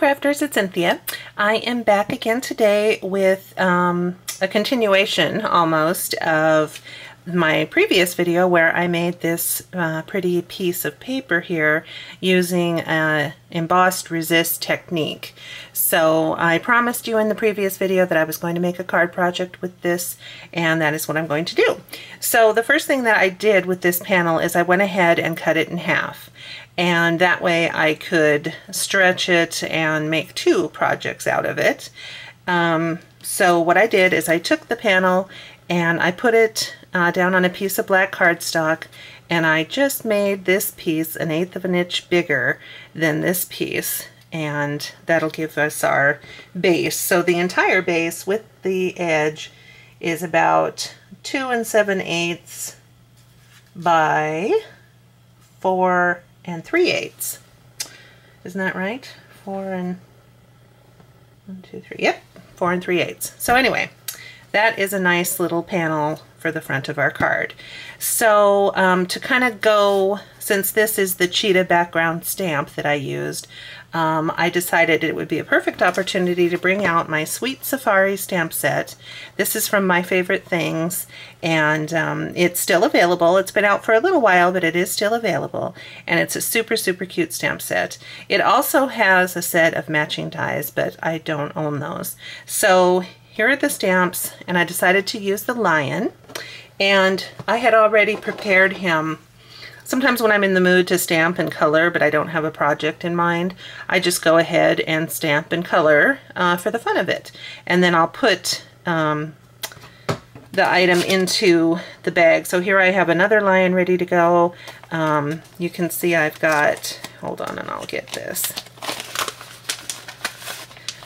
crafters, it's Cynthia. I am back again today with a continuation almost of my previous video where I made this pretty piece of paper here using an embossed resist technique. So I promised you in the previous video that I was going to make a card project with this, and that is what I'm going to do. So the first thing that I did with this panel is I went ahead and cut it in half. And that way I could stretch it and make two projects out of it. So what I did is I took the panel and I put it down on a piece of black cardstock, and I just made this piece 1/8 of an inch bigger than this piece, and that'll give us our base. So the entire base with the edge is about 2 7/8 by 4 3/8. Isn't that right? 4 and 1, 2, 3. Yep, 4 3/8. So anyway, that is a nice little panel for the front of our card. So to kind of go, since this is the Cheetah background stamp that I used, I decided it would be a perfect opportunity to bring out my Sweet Safari stamp set. This is from My Favorite Things, and it's still available. It's been out for a little while, but it is still available, and it's a super, super cute stamp set. It also has a set of matching dies, but I don't own those. So here are the stamps, and I decided to use the lion, and I had already prepared him. Sometimes when I'm in the mood to stamp and color, but I don't have a project in mind, I just go ahead and stamp and color for the fun of it. And then I'll put the item into the bag. So here I have another lion ready to go. You can see I've got, hold on and I'll get this.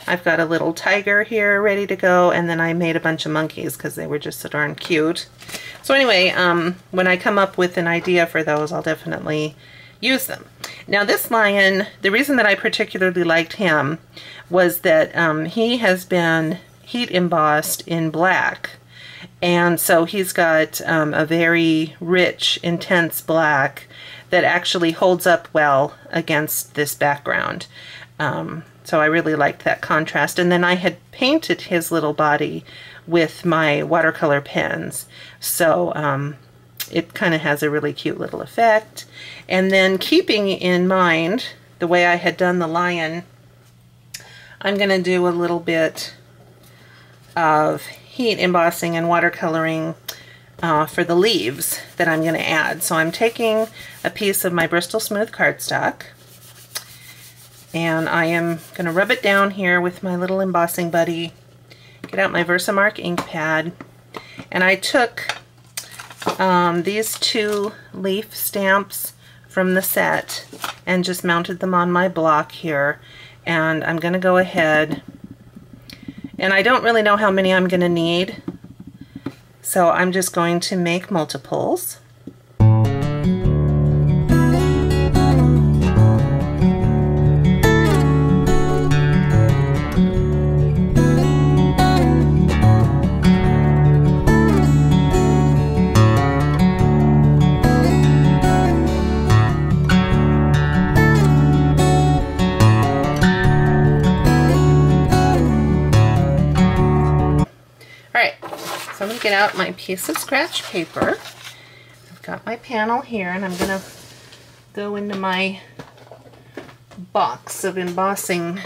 I've got a little tiger here ready to go, and then I made a bunch of monkeys because they were just so darn cute. So anyway, when I come up with an idea for those, I'll definitely use them. Now this lion, the reason that I particularly liked him was that he has been heat embossed in black. And so he's got a very rich, intense black that actually holds up well against this background. So I really liked that contrast. And then I had painted his little body with my watercolor pens. So it kind of has a really cute little effect. And then keeping in mind the way I had done the lion, I'm going to do a little bit of heat embossing and watercoloring for the leaves that I'm going to add. So I'm taking a piece of my Bristol Smooth cardstock, and I am going to rub it down here with my little embossing buddy, get out my Versamark ink pad, and I took these two leaf stamps from the set and just mounted them on my block here. And I'm going to go ahead, and I don't really know how many I'm going to need, so I'm just going to make multiples. So I'm going to get out my piece of scratch paper. I've got my panel here, and I'm going to go into my box of embossing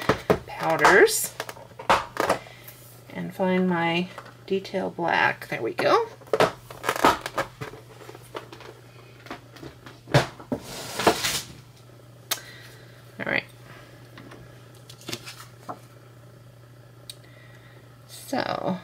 powders and find my detail black. There we go. All right. So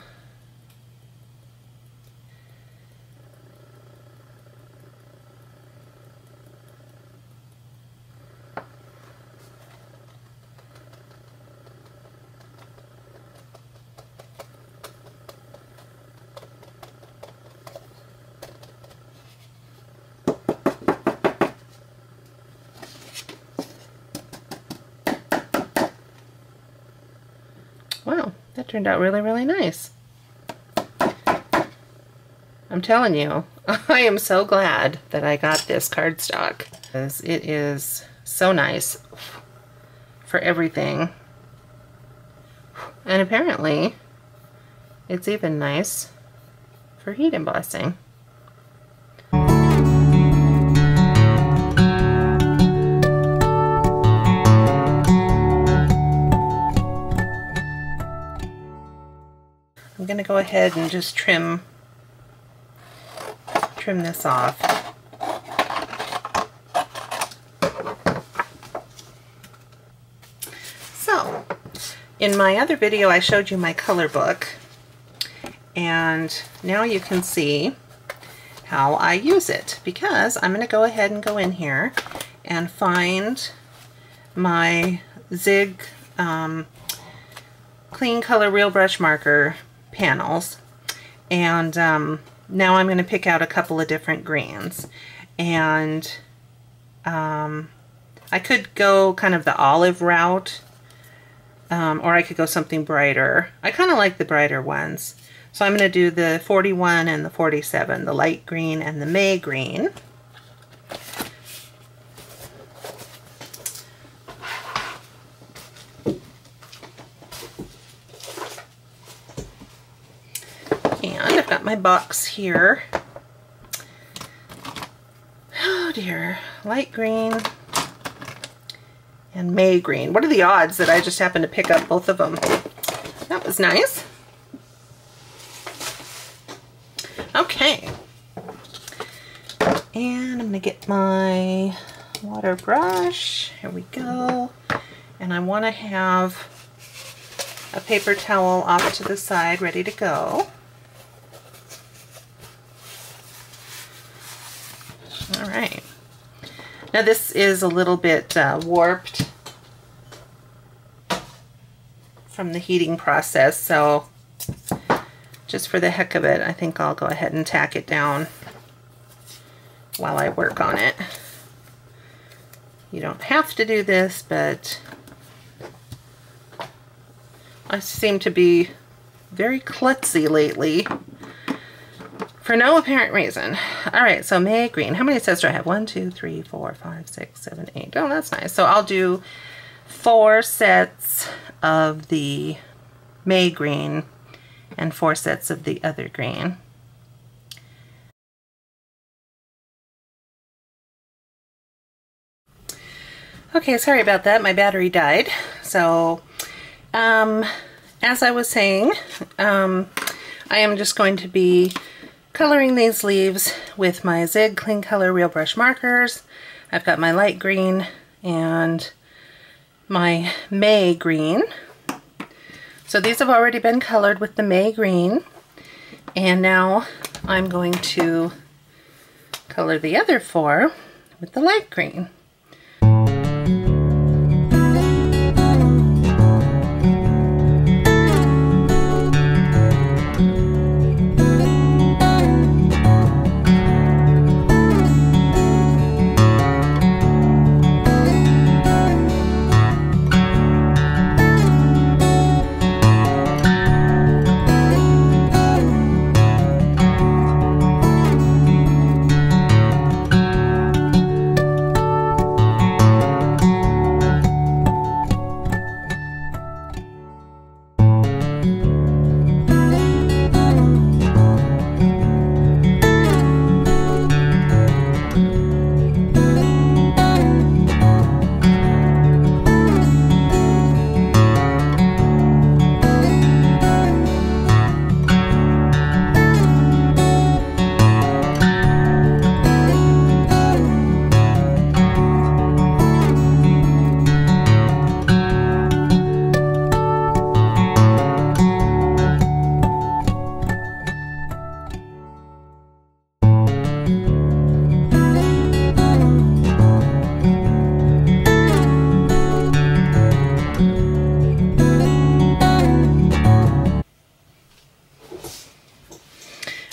wow, that turned out really, really nice. I'm telling you, I am so glad that I got this cardstock, because it is so nice for everything. And apparently it's even nice for heat embossing. I'm going to go ahead and just trim this off. So, in my other video I showed you my color book, and now you can see how I use it, because I'm going to go ahead and go in here and find my Zig Clean Color Real Brush Marker panels, and now I'm going to pick out a couple of different greens, and I could go kind of the olive route, or I could go something brighter. I kind of like the brighter ones, so I'm going to do the 41 and the 47, the light green and the May green. And I've got my box here. Oh dear, light green and May green. What are the odds that I just happened to pick up both of them? That was nice. Okay. And I'm going to get my water brush. Here we go. And I want to have a paper towel off to the side ready to go. All right. Now this is a little bit warped from the heating process, so just for the heck of it, I think I'll go ahead and tack it down while I work on it. You don't have to do this, but I seem to be very klutzy lately for no apparent reason. All right, so May green. How many sets do I have? 1, 2, 3, 4, 5, 6, 7, 8. Oh, that's nice. So I'll do 4 sets of the May green and 4 sets of the other green. Okay, sorry about that. My battery died. So, as I was saying, I am just going to be coloring these leaves with my Zig Clean Color Real Brush markers. I've got my light green and my May green. So these have already been colored with the May green, and now I'm going to color the other 4 with the light green.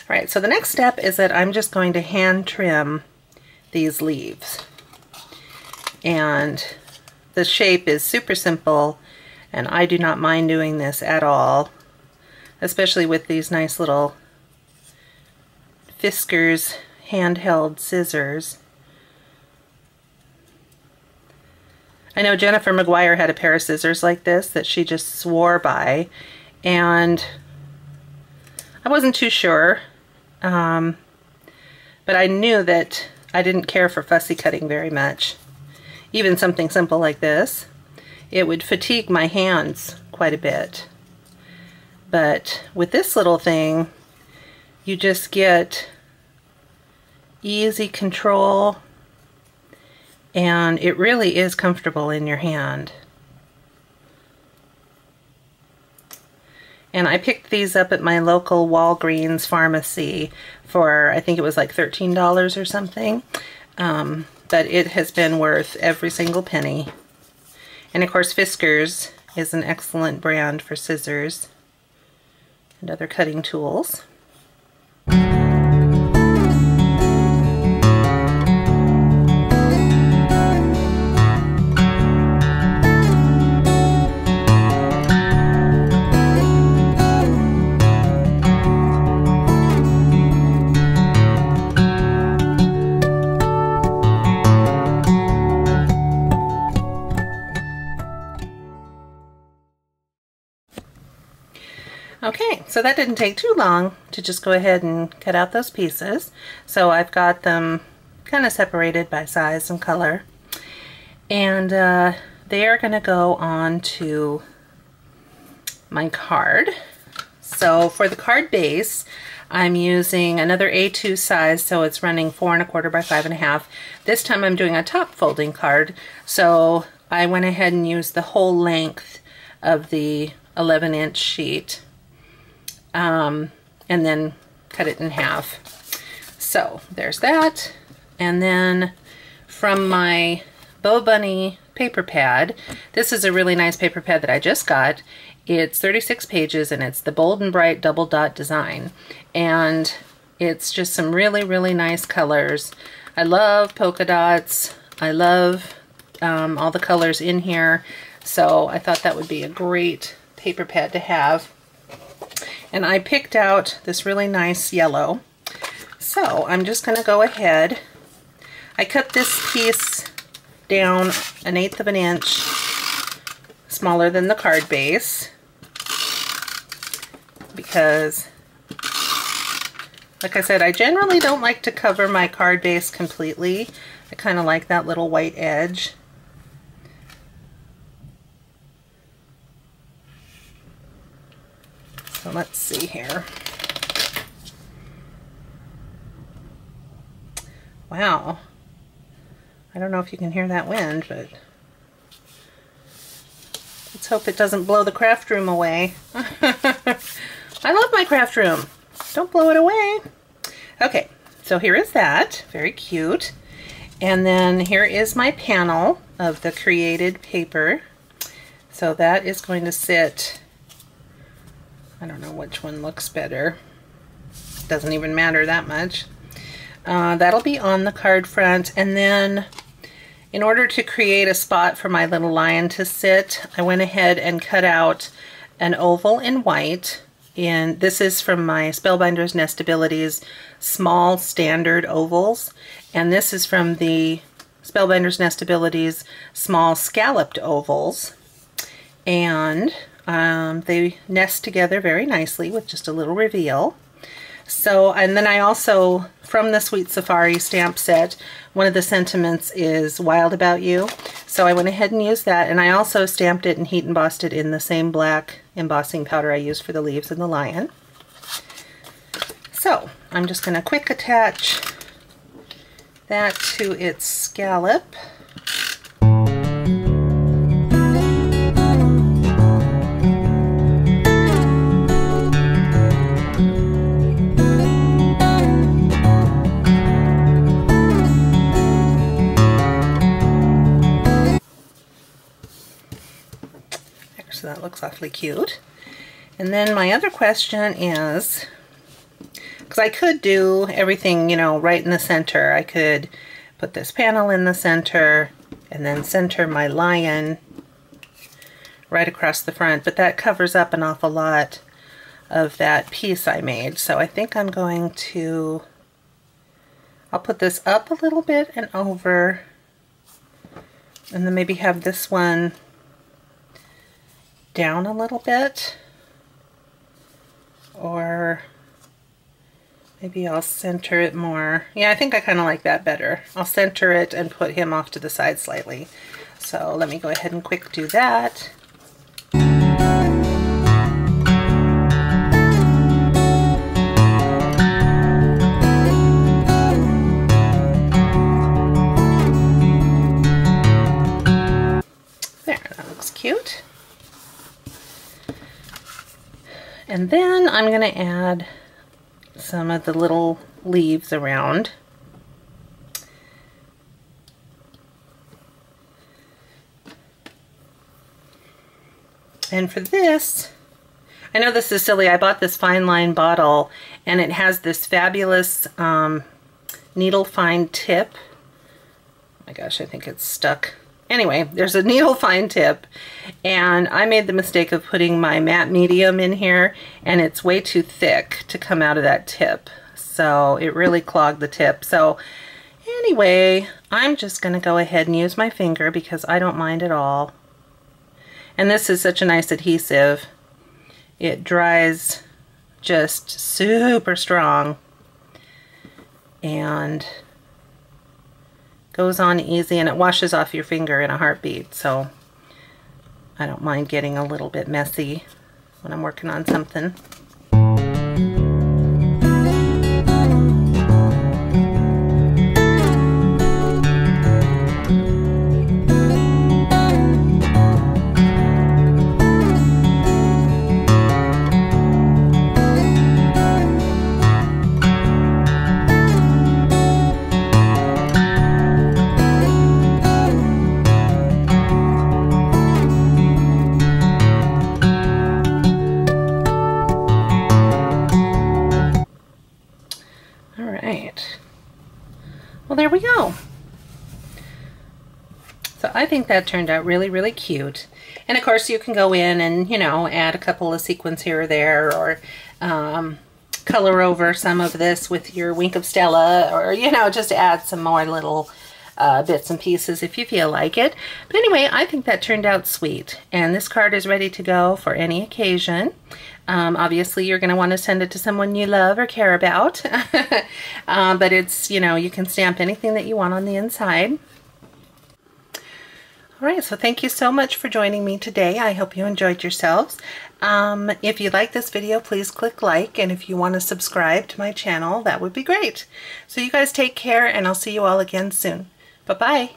Alright, so the next step is that I'm just going to hand trim these leaves. And the shape is super simple, and I do not mind doing this at all, especially with these nice little Fiskars handheld scissors. I know Jennifer McGuire had a pair of scissors like this that she just swore by, and I wasn't too sure, but I knew that I didn't care for fussy cutting very much. Even something simple like this, it would fatigue my hands quite a bit. But with this little thing, you just get easy control, and it really is comfortable in your hand. And I picked these up at my local Walgreens pharmacy for, I think it was like $13 or something. But it has been worth every single penny. And of course Fiskars is an excellent brand for scissors and other cutting tools. Okay, so that didn't take too long to just go ahead and cut out those pieces. So I've got them kind of separated by size and color. And they are going to go on to my card. So for the card base, I'm using another A2 size, so it's running 4 1/4 by 5 1/2. This time I'm doing a top folding card, so I went ahead and used the whole length of the 11-inch sheet. And then cut it in half. So there's that. And then from my Bo Bunny paper pad, this is a really nice paper pad that I just got. It's 36 pages and it's the Bold and Bright double dot design. And it's just some really, really nice colors. I love polka dots. I love all the colors in here. So I thought that would be a great paper pad to have. And I picked out this really nice yellow. So I'm just going to go ahead. I cut this piece down 1/8 of an inch smaller than the card base because, like I said, I generally don't like to cover my card base completely. I kind of like that little white edge. So let's see here. Wow. I don't know if you can hear that wind, but let's hope it doesn't blow the craft room away. I love my craft room. Don't blow it away. Okay, so here is that. Very cute. And then here is my panel of the created paper. So that is going to sit, I don't know which one looks better. Doesn't even matter that much. That'll be on the card front. And then in order to create a spot for my little lion to sit, I went ahead and cut out an oval in white. And this is from my Spellbinders Nestabilities small standard ovals. And this is from the Spellbinders Nestabilities small scalloped ovals. And they nest together very nicely with just a little reveal. So, and then I also, from the Sweet Safari stamp set, one of the sentiments is Wild About You. So I went ahead and used that, and I also stamped it and heat embossed it in the same black embossing powder I used for the leaves and the lion. So I'm just going to quick attach that to its scallop. So that looks awfully cute. And then my other question is, because I could do everything, you know, right in the center. I could put this panel in the center and then center my lion right across the front, but that covers up an awful lot of that piece I made. So I think I'm going to, I'll put this up a little bit and over And then maybe have this one down a little bit. Or maybe I'll center it more. Yeah, I think I kind of like that better. I'll center it and put him off to the side slightly. So let me go ahead and quick do that. There, that looks cute. And then I'm going to add some of the little leaves around. And for this, I know this is silly, I bought this fine line bottle and it has this fabulous needle fine tip. Oh my gosh, I think it's stuck. Anyway, there's a needle fine tip, and I made the mistake of putting my matte medium in here, and it's way too thick to come out of that tip. So it really clogged the tip. So anyway, I'm just going to go ahead and use my finger because I don't mind at all. And this is such a nice adhesive. It dries just super strong and goes on easy, and it washes off your finger in a heartbeat. So I don't mind getting a little bit messy when I'm working on something. Well, there we go. So I think that turned out really, really cute. And of course you can go in and, you know, add a couple of sequins here or there, or color over some of this with your Wink of Stella, or, you know, just add some more little bits and pieces if you feel like it. But anyway, I think that turned out sweet. And this card is ready to go for any occasion. Obviously, you're going to want to send it to someone you love or care about. But it's, you know, you can stamp anything that you want on the inside. All right, so thank you so much for joining me today. I hope you enjoyed yourselves. If you like this video, please click like, and if you want to subscribe to my channel, that would be great. So you guys take care, and I'll see you all again soon. Bye-bye.